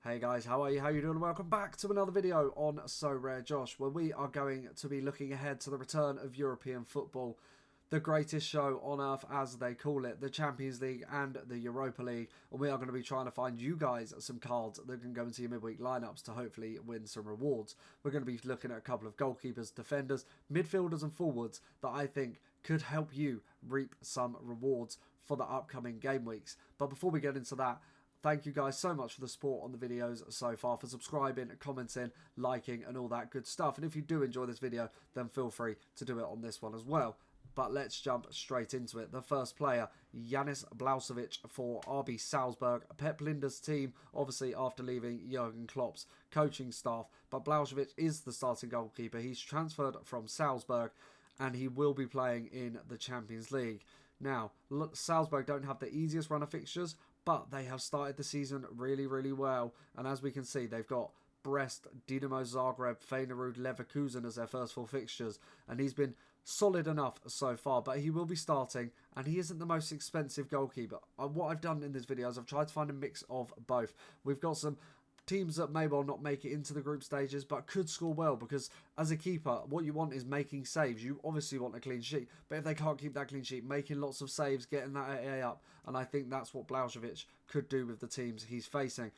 Hey guys, how are you? How you doing? Welcome back to another video on Sorare Josh, where we are going to be looking ahead to the return of European football. The greatest show on earth, as they call it, the Champions League and the Europa League. And we are going to be trying to find you guys some cards that can go into your midweek lineups to hopefully win some rewards. We're going to be looking at a couple of goalkeepers, defenders, midfielders and forwards that I think could help you reap some rewards for the upcoming game weeks. But before we get into that, thank you guys so much for the support on the videos so far, for subscribing, commenting, liking and all that good stuff. And if you do enjoy this video, then feel free to do it on this one as well. But let's jump straight into it. The first player, Janis Blaušević for RB Salzburg. Pep Linder's team, obviously after leaving Jurgen Klopp's coaching staff. But Blaušević is the starting goalkeeper. He's transferred from Salzburg and he will be playing in the Champions League. Now, look, Salzburg don't have the easiest run of fixtures, but they have started the season really well. And as we can see, they've got Brest, Dinamo Zagreb, Feyenoord, Leverkusen as their first four fixtures. And he's been solid enough so far, but he will be starting. And he isn't the most expensive goalkeeper. What I've done in this video is I've tried to find a mix of both. We've got some teams that may well not make it into the group stages but could score well, because as a keeper what you want is making saves. You obviously want a clean sheet, but if they can't keep that clean sheet, making lots of saves, getting that AA up, and I think that's what Blaušević could do with the teams he's facing.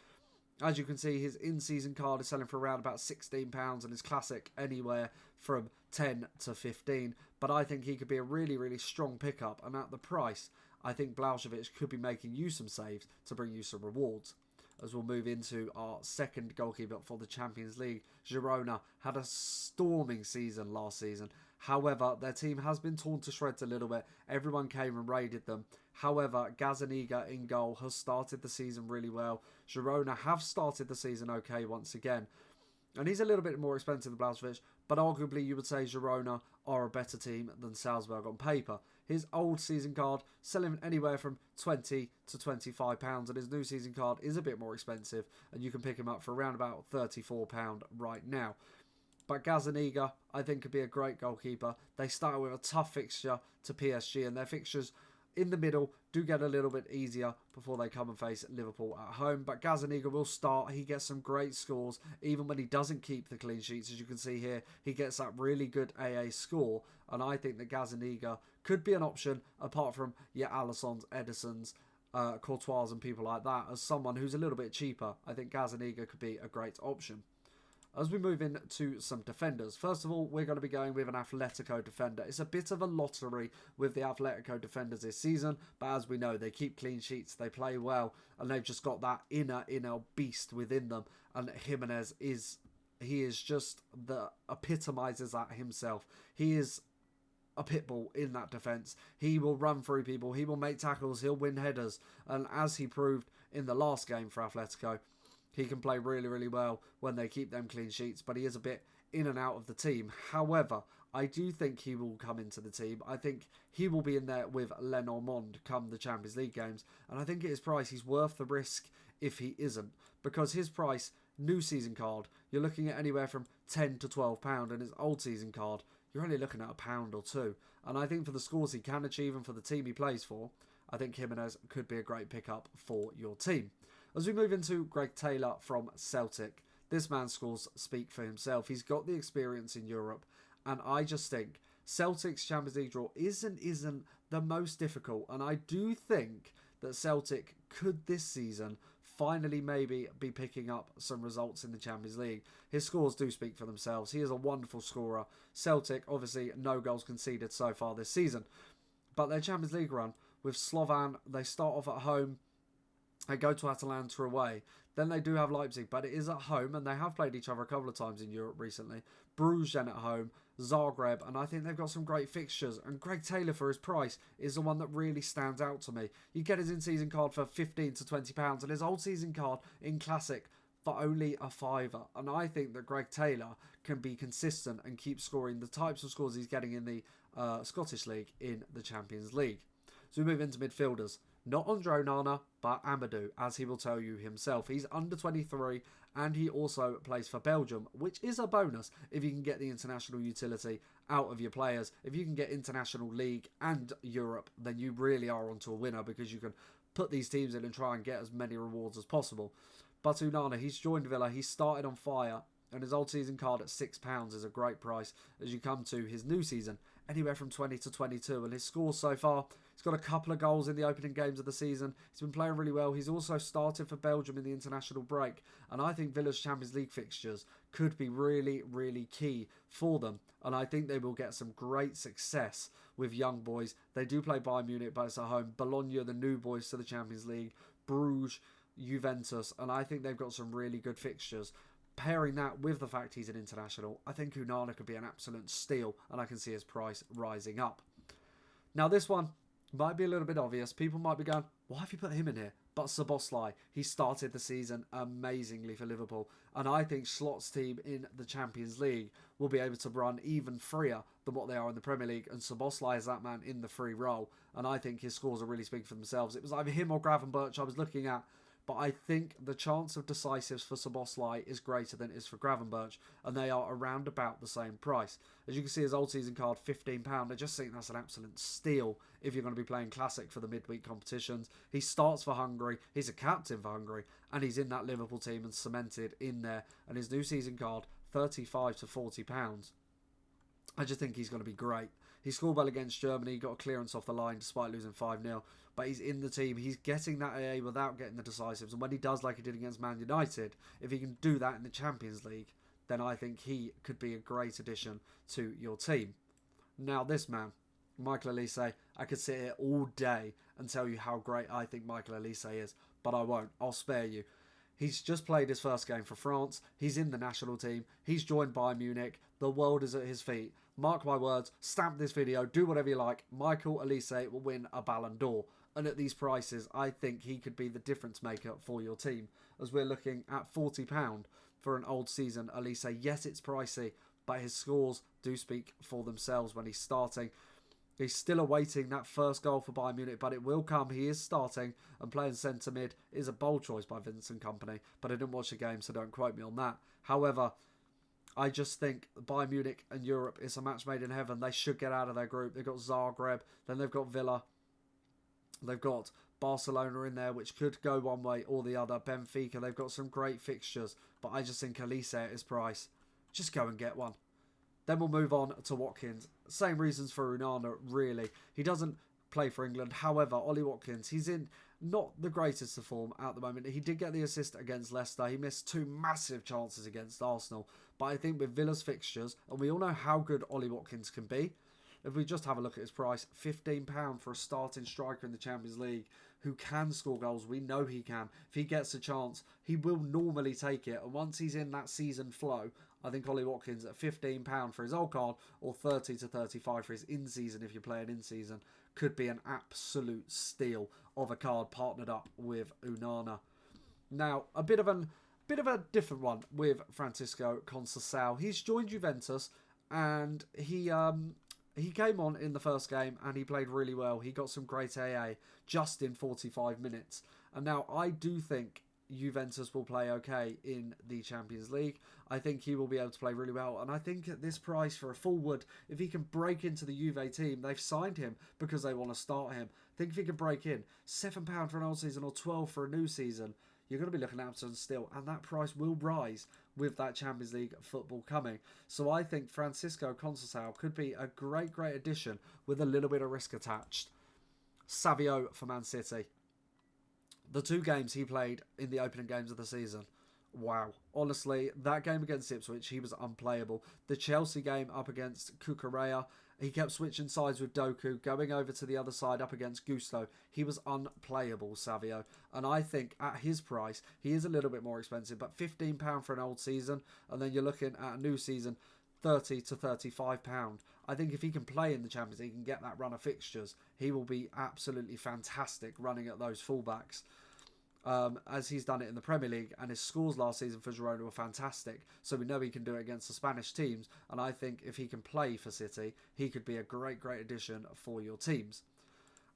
As you can see, his in-season card is selling for around about £16 and his classic anywhere from 10 to 15. But I think he could be a really strong pickup, and at the price I think Blaušević could be making you some saves to bring you some rewards. As we'll move into our second goalkeeper for the Champions League, Girona had a storming season last season. However, their team has been torn to shreds a little bit. Everyone came and raided them. However, Gazzaniga in goal has started the season really well. Girona have started the season okay once again. And he's a little bit more expensive than Blaušević, but arguably you would say Girona are a better team than Salzburg on paper. His old season card selling anywhere from £20 to £25, and his new season card is a bit more expensive, and you can pick him up for around about £34 right now. But Gazzaniga, I think, could be a great goalkeeper. They start with a tough fixture to PSG, and their fixtures in the middle do get a little bit easier before they come and face Liverpool at home. But Gazzaniga will start. He gets some great scores even when he doesn't keep the clean sheets. As you can see here, he gets that really good AA score, and I think that Gazzaniga could be an option apart from your Alissons, Edersons, Courtois and people like that. As someone who's a little bit cheaper, I think Gazzaniga could be a great option. As we move into some defenders, first of all, we're going to be going with an Atletico defender. It's a bit of a lottery with the Atletico defenders this season, but as we know, they keep clean sheets, they play well, and they've just got that inner beast within them. And Jimenez is just the epitomizes that himself. He is a pit bull in that defence. He will run through people, he will make tackles, he'll win headers, and as he proved in the last game for Atletico, he can play really well when they keep them clean sheets, but he is a bit in and out of the team. However, I do think he will come into the team. I think he will be in there with Lenormand come the Champions League games, and I think at his price he's worth the risk if he isn't, because his price, new season card, you're looking at anywhere from £10 to £12, and his old season card, you're only looking at £1 or £2. And I think for the scores he can achieve and for the team he plays for, I think Jimenez could be a great pickup for your team. As we move into Greg Taylor from Celtic, this man's scores speak for himself. He's got the experience in Europe, and I just think Celtic's Champions League draw isn't the most difficult, and I do think that Celtic could this season finally maybe be picking up some results in the Champions League. His scores do speak for themselves. He is a wonderful scorer. Celtic, obviously, no goals conceded so far this season. But their Champions League run with Slovan, they start off at home. They go to Atalanta away. Then they do have Leipzig, but it is at home, and they have played each other a couple of times in Europe recently. Bruges then at home, Zagreb, and I think they've got some great fixtures. And Greg Taylor, for his price, is the one that really stands out to me. You get his in-season card for £15 to £20, and his old season card in Classic for only a fiver. And I think that Greg Taylor can be consistent and keep scoring the types of scores he's getting in the Scottish League in the Champions League. So we move into midfielders. Not Andre Onana, but Amadou, as he will tell you himself. He's under 23 and he also plays for Belgium, which is a bonus if you can get the international utility out of your players. If you can get international league and Europe, then you really are onto a winner, because you can put these teams in and try and get as many rewards as possible. But Unana, he's joined Villa. He started on fire. And his old season card at £6 is a great price as you come to his new season, anywhere from 20 to 22. And his scores so far, he's got a couple of goals in the opening games of the season. He's been playing really well. He's also started for Belgium in the international break. And I think Villa's Champions League fixtures could be really, really key for them. And I think they will get some great success with young boys. They do play Bayern Munich, but it's at home. Bologna, the new boys to the Champions League. Bruges, Juventus. And I think they've got some really good fixtures. Pairing that with the fact he's an international, I think Unana could be an absolute steal, and I can see his price rising up. Now, this one might be a little bit obvious. People might be going, why have you put him in here? But Szoboszlai, he started the season amazingly for Liverpool, and I think Slot's team in the Champions League will be able to run even freer than what they are in the Premier League, and Szoboszlai is that man in the free role, and I think his scores are really speaking for themselves. It was either him or Gravenberch I was looking at, but I think the chance of decisives for Szoboszlai is greater than it is for Gravenberch, and they are around about the same price. As you can see, his old season card, £15. I just think that's an absolute steal if you're going to be playing Classic for the midweek competitions. He starts for Hungary, he's a captain for Hungary, and he's in that Liverpool team and cemented in there. And his new season card, £35 to £40. I just think he's going to be great. He scored well against Germany, got a clearance off the line despite losing 5-0. But he's in the team. He's getting that AA without getting the decisives. And when he does like he did against Man United, if he can do that in the Champions League, then I think he could be a great addition to your team. Now this man, Michael Elise, I could sit here all day and tell you how great I think Michael Elise is. But I won't. I'll spare you. He's just played his first game for France. He's in the national team. He's joined Bayern Munich. The world is at his feet. Mark my words. Stamp this video. Do whatever you like. Michael Elise will win a Ballon d'Or. And at these prices, I think he could be the difference maker for your team. As we're looking at £40 for an old season Elise. Yes, it's pricey, but his scores do speak for themselves when he's starting. He's still awaiting that first goal for Bayern Munich, but it will come. He is starting, and playing centre mid is a bold choice by Vincent Kompany, but I didn't watch the game, so don't quote me on that. However, I just think Bayern Munich and Europe is a match made in heaven. They should get out of their group. They've got Zagreb, then they've got Villa, they've got Barcelona in there, which could go one way or the other. Benfica, they've got some great fixtures, but I just think Elise at his price, just go and get one. Then we'll move on to Watkins. Same reasons for Unana, really. He doesn't play for England. However, Ollie Watkins, he's in not the greatest of form at the moment. He did get the assist against Leicester. He missed 2 massive chances against Arsenal. But I think with Villa's fixtures, and we all know how good Ollie Watkins can be, if we just have a look at his price, £15 for a starting striker in the Champions League who can score goals. We know he can. If he gets a chance, he will normally take it. And once he's in that season flow, I think Ollie Watkins at £15 for his old card or 30 to 35 for his in-season, if you're playing in-season, could be an absolute steal of a card partnered up with Unana. Now, a bit of a different one with Francisco Conceição. He's joined Juventus, and he came on in the first game and he played really well. He got some great AA just in 45 minutes. And now I do think Juventus will play okay in the Champions League. I think he will be able to play really well. And I think at this price for a forward, if he can break into the Juve team, they've signed him because they want to start him. I think if he can break in, £7 for an old season or 12 for a new season, you're going to be looking at absolute steal, and that price will rise with that Champions League football coming. So I think Francisco Conceição could be a great addition with a little bit of risk attached. Savio for Man City. The 2 games he played in the opening games of the season, wow. Honestly, that game against Ipswich, he was unplayable. The Chelsea game up against Cucurella, he kept switching sides with Doku, going over to the other side up against Gusto. He was unplayable, Savio. And I think at his price, he is a little bit more expensive, but £15 for an old season, and then you're looking at a new season, £30 to £35. I think if he can play in the Champions League and get that run of fixtures, he will be absolutely fantastic running at those fullbacks. As he's done it in the Premier League, and his scores last season for Girona were fantastic, so we know he can do it against the Spanish teams, and I think if he can play for City, he could be a great addition for your teams.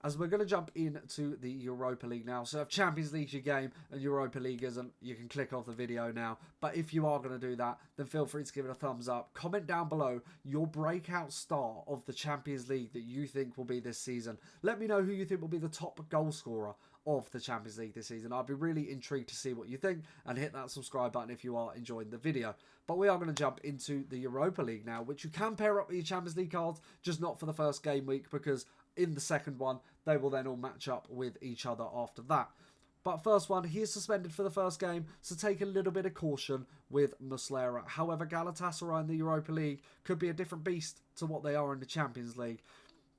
As we're going to jump into the Europa League now, so if Champions League's your game and Europa League isn't, you can click off the video now, but if you are going to do that, then feel free to give it a thumbs up. Comment down below your breakout star of the Champions League that you think will be this season. Let me know who you think will be the top goal scorer of the Champions League this season. I'd be really intrigued to see what you think, and hit that subscribe button if you are enjoying the video. But we are going to jump into the Europa League now, which you can pair up with your Champions League cards, just not for the first game week, because in the second one, they will then all match up with each other after that. But first one, he is suspended for the first game, so take a little bit of caution with Muslera. However, Galatasaray in the Europa League could be a different beast to what they are in the Champions League.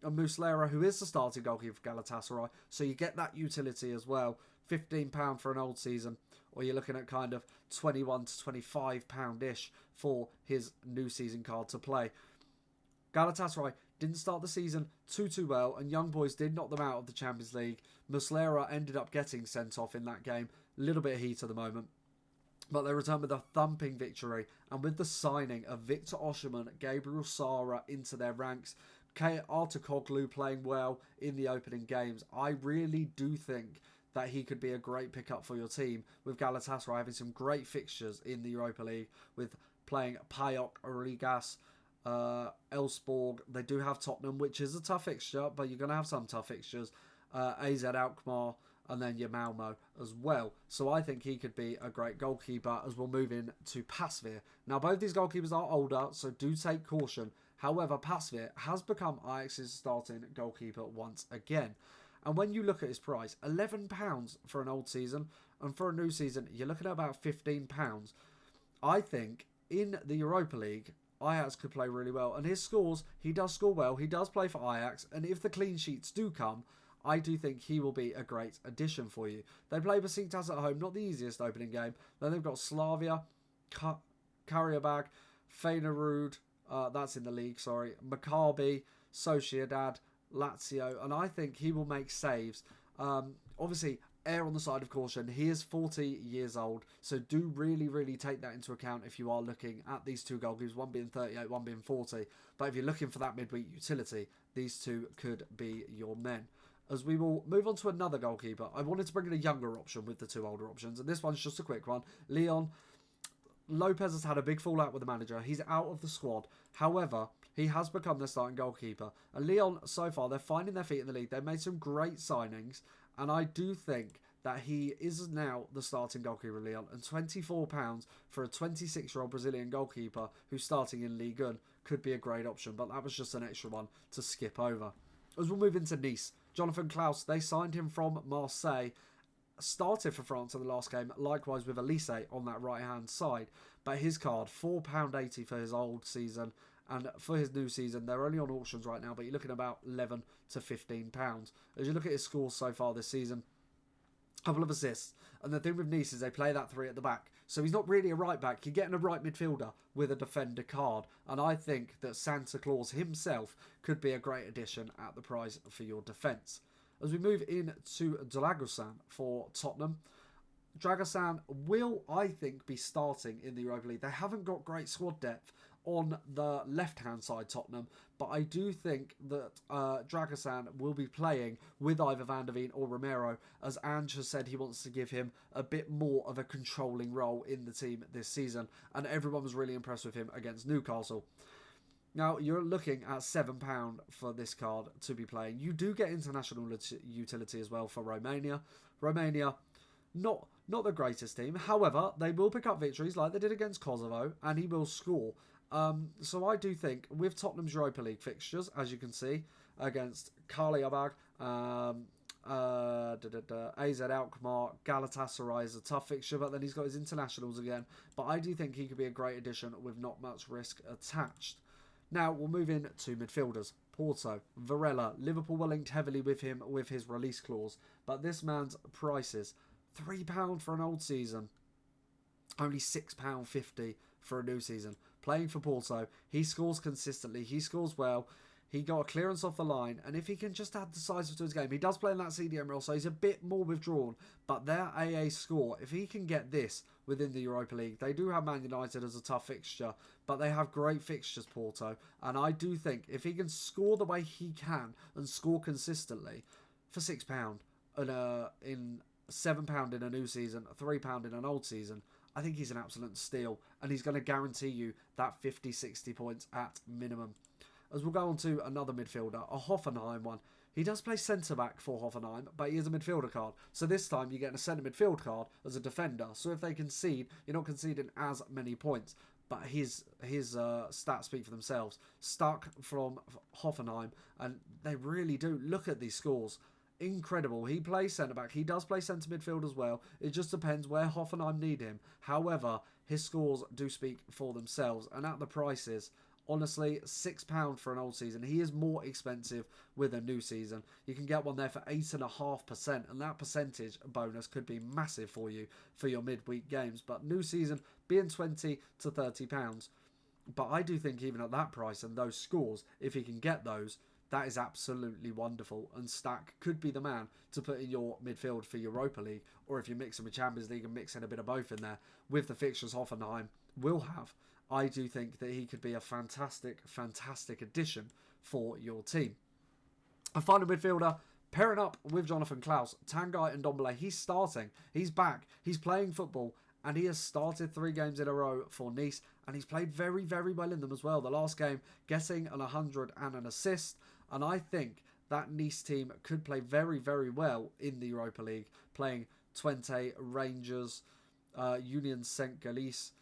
And Muslera, who is the starting goalkeeper for Galatasaray, so you get that utility as well. £15 for an old season, or you're looking at kind of £21 to £25-ish for his new season card to play. Galatasaray didn't start the season too well, and Young Boys did knock them out of the Champions League. Muslera ended up getting sent off in that game. A little bit of heat at the moment. But they returned with a thumping victory, and with the signing of Victor Osimhen, Gabriel Sara into their ranks, Artukoglu playing well in the opening games, I really do think that he could be a great pickup for your team, with Galatasaray having some great fixtures in the Europa League, with playing PAOK, Rigas, Elfsborg. They do have Tottenham, which is a tough fixture, but you're going to have some tough fixtures. AZ Alkmaar, and then your Malmo as well. So I think he could be a great goalkeeper as we'll move in to Pasveer. Now, both these goalkeepers are older, so do take caution. However, Pasveer has become Ajax's starting goalkeeper once again. And when you look at his price, £11 for an old season, and for a new season, you're looking at about £15. I think in the Europa League, Ajax could play really well. And his scores, he does score well. He does play for Ajax. And if the clean sheets do come, I do think he will be a great addition for you. They play Besiktas at home, not the easiest opening game. Then they've got Slavia, Karabag, Feyenoord, that's in the league, sorry, Maccabi, Sociedad, Lazio, and I think he will make saves. Obviously, err on the side of caution. He is 40 years old, so do really take that into account if you are looking at these two goalkeepers, one being 38, one being 40. But if you're looking for that midweek utility, these two could be your men. As we will move on to another goalkeeper, I wanted to bring in a younger option with the two older options, and this one's just a quick one. Leon Lopez has had a big fallout with the manager. He's out of the squad. However, he has become the starting goalkeeper. And Leon, so far, they're finding their feet in the league. They've made some great signings, and I do think that he is now the starting goalkeeper, Leon. And £24 for a 26-year-old Brazilian goalkeeper who's starting in Ligue 1 could be a great option, but that was just an extra one to skip over. As we'll move into Nice, Jonathan Klaus, they signed him from Marseille, started for France in the last game, likewise with Elise on that right-hand side. But his card, £4.80 for his old season, and for his new season, they're only on auctions right now, but you're looking at about £11 to £15. As you look at his scores so far this season, a couple of assists. And the thing with Nice is they play that three at the back. So he's not really a right back. You're getting a right midfielder with a defender card. And I think that Santa Claus himself could be a great addition at the price for your defence. As we move into Dragusan for Tottenham, Dragusan will, I think, be starting in the Europa League. They haven't got great squad depth on the left-hand side, Tottenham, but I do think that Dragusan will be playing with either Van der Veen or Romero, as Ange has said he wants to give him a bit more of a controlling role in the team this season, and everyone was really impressed with him against Newcastle. Now, you're looking at £7 for this card to be playing. You do get international utility as well for Romania. Romania, not the greatest team. However, they will pick up victories like they did against Kosovo, and he will score. So I do think with Tottenham's Europa League fixtures, as you can see, against Karabag, AZ Alkmaar, Galatasaray is a tough fixture, but then he's got his internationals again. But I do think he could be a great addition with not much risk attached. Now, we'll move in to midfielders. Porto, Varela. Liverpool were linked heavily with him with his release clause. But this man's prices, £3 for an old season. Only £6.50 for a new season. Playing for Porto, he scores consistently. He scores well. He got a clearance off the line. And if he can just add decisive to his game, he does play in that CDM role, so he's a bit more withdrawn. But their AA score, if he can get this within the Europa League, they do have Man United as a tough fixture, but they have great fixtures, Porto. And I do think if he can score the way he can and score consistently for £6 in £7 in a new season, £3 in an old season, I think he's an absolute steal, and he's going to guarantee you that 50-60 points at minimum. As we'll go on to another midfielder, a Hoffenheim one. He does play centre-back for Hoffenheim, but he is a midfielder card. So this time you're getting a centre midfield card as a defender. So if they concede, you're not conceding as many points. But his stats speak for themselves. Stuck from Hoffenheim, and they really do. Look at these scores. Incredible. He plays centre-back. He does play centre midfield as well. It just depends where Hoffenheim need him. However, his scores do speak for themselves. And at the prices, honestly, £6 for an old season. He is more expensive with a new season. You can get one there for 8.5%, and that percentage bonus could be massive for you for your midweek games. But new season being £20 to £30. But I do think even at that price and those scores, if he can get those, that is absolutely wonderful. And Stack could be the man to put in your midfield for Europa League, or if you're mixing with Champions League and mixing a bit of both in there with the fixtures Hoffenheim will have. I do think that he could be a fantastic, fantastic addition for your team. A final midfielder, pairing up with Jonathan Klaus, Tanguy and Ndombele. He's starting. He's back. He's playing football. And he has started 3 games in a row for Nice. And he's played very, very well in them as well. The last game, getting an 100 and an assist. And I think that Nice team could play very, very well in the Europa League. Playing Twente, Rangers, Union Saint-Gilles,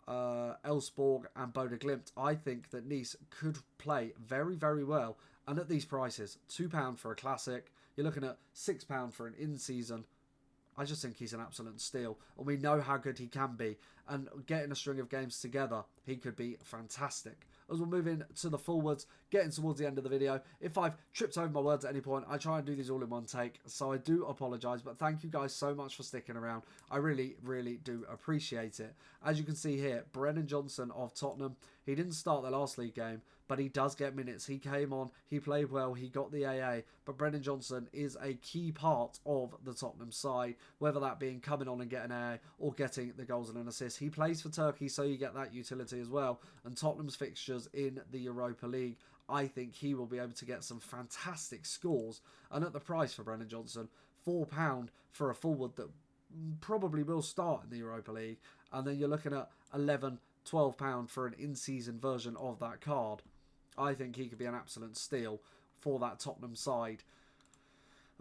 Elfsborg and Bodo Glimt. I think that Nice could play very, very well. And at these prices, £2 for a classic. You're looking at £6 for an in-season. I just think he's an absolute steal. And we know how good he can be. And getting a string of games together, he could be fantastic. As we'll move into the forwards, getting towards the end of the video. If I've tripped over my words at any point, I try and do these all in one take. So I do apologise. But thank you guys so much for sticking around. I really, really do appreciate it. As you can see here, Brennan Johnson of Tottenham. He didn't start the last league game, but he does get minutes. He came on, he played well, he got the AA. But Brennan Johnson is a key part of the Tottenham side, whether that being coming on and getting AA or getting the goals and an assist. He plays for Turkey, so you get that utility as well. And Tottenham's fixtures in the Europa League, I think he will be able to get some fantastic scores. And at the price for Brennan Johnson, £4 for a forward that probably will start in the Europa League. And then you're looking at £11-12 for an in-season version of that card. I think he could be an absolute steal for that Tottenham side.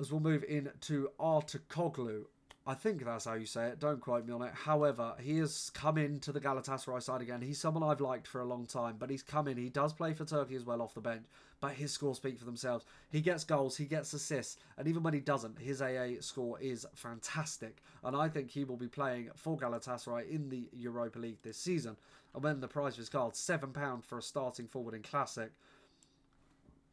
As we'll move into Artukoglu. I think that's how you say it. Don't quote me on it. However, he has come into the Galatasaray side again. He's someone I've liked for a long time, but he's come in. He does play for Turkey as well off the bench, but his scores speak for themselves. He gets goals, he gets assists, and even when he doesn't, his AA score is fantastic. And I think he will be playing for Galatasaray in the Europa League this season. And when the price of his card, £7 for a starting forward in Classic,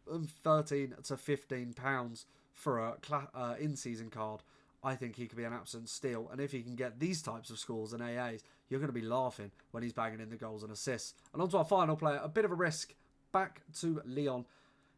and £13 to £15 for a in-season card, I think he could be an absolute steal. And if he can get these types of scores and AAs, you're going to be laughing when he's banging in the goals and assists. And on to our final player, a bit of a risk, back to Lyon.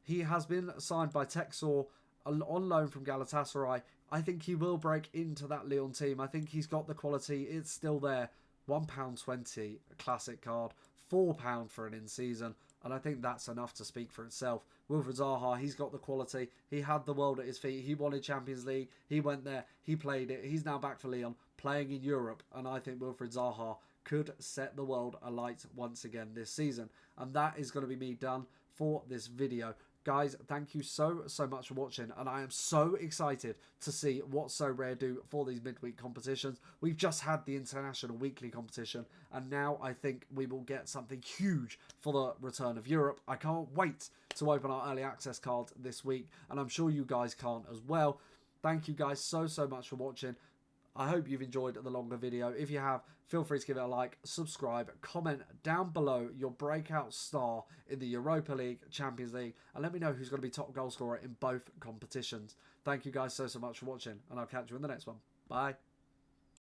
He has been signed by Texor on loan from Galatasaray. I think he will break into that Lyon team. I think he's got the quality. It's still there. £1.20 classic card, £4 for an in-season. And I think that's enough to speak for itself. Wilfried Zaha, he's got the quality. He had the world at his feet. He wanted Champions League. He went there. He played it. He's now back for Lyon, playing in Europe. And I think Wilfried Zaha could set the world alight once again this season. And that is going to be me done for this video. Guys, thank you so much for watching, and I am so excited to see what Sorare do for these midweek competitions. We've just had the international weekly competition, and now I think we will get something huge for the return of Europe. I can't wait to open our early access cards this week, and I'm sure you guys can't as well. Thank you guys so much for watching. I hope you've enjoyed the longer video. If you have, feel free to give it a like, subscribe, comment down below your breakout star in the Europa League, Champions League, and let me know who's going to be top goal scorer in both competitions. Thank you guys so much for watching, and I'll catch you in the next one. Bye.